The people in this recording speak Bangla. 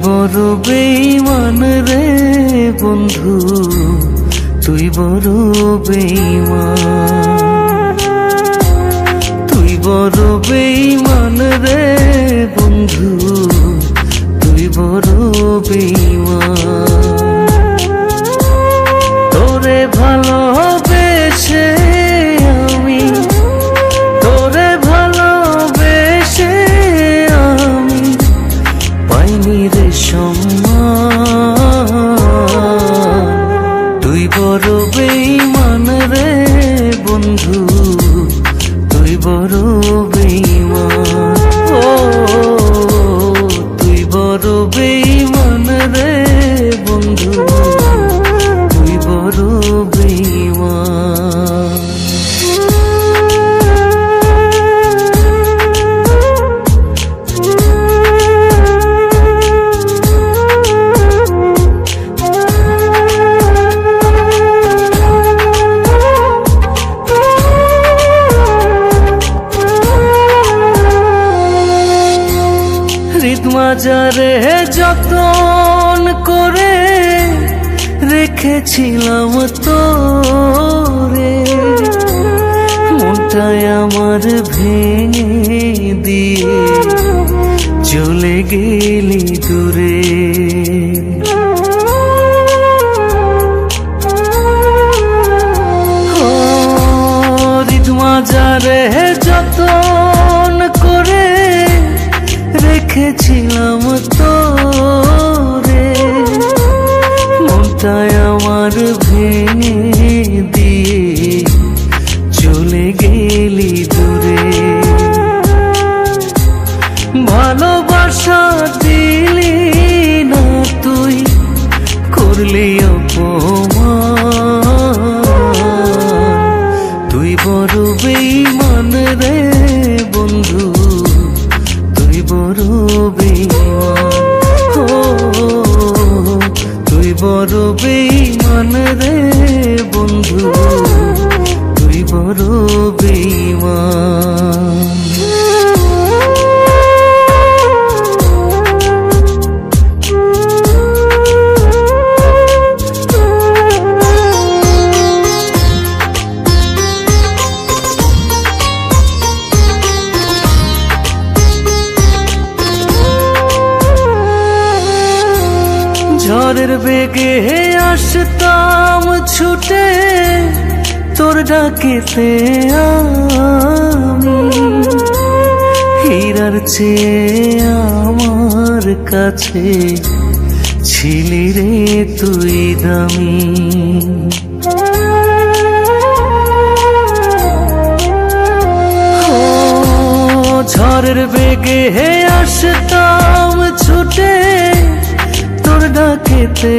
বড় বেঈমান রে বন্ধু, তুই বড় বেঈমান। তুই বড় বেঈমান রে বন্ধু, তুই বড় বেঈমান। তোরে ভালোবেসে আমি, তোরে ভালোবেসে আমি পাইনি রে সম্মান। তুই বড় বেঈমান রে বন্ধু, তুই বড় বেঈমান। ও তুই বড় বেঈমান রে বন্ধু, তুই বড় বেঈমান। মাজারে যতন করে রেখেছিলাম তোরে, মনটায় আমার ভেঙে দিয়ে চলে গেলি দূরে। মাজারে যতন করে রেখেছিলাম তোরে, মনটায় আমার ভেঙে দিয়ে চলে গেলি দূরে। ভালোবাসা দিলি না তুই, করলি অপমান। তুই বড় বেঈমান রে বন্ধু, তুই বড় বেঈমান। ও তুই বড় বেঈমান রে বন্ধু, তুই বড় বেঈমান। ঝড়ের বেগে আসতাম ছুটে তোর ডাকেতে আমি, হীরার চেয়ে আমার কাছে ছিলি রে তুই দামি। ঝড়ের বেগে আসতাম ছুটে তোর ডাকেতে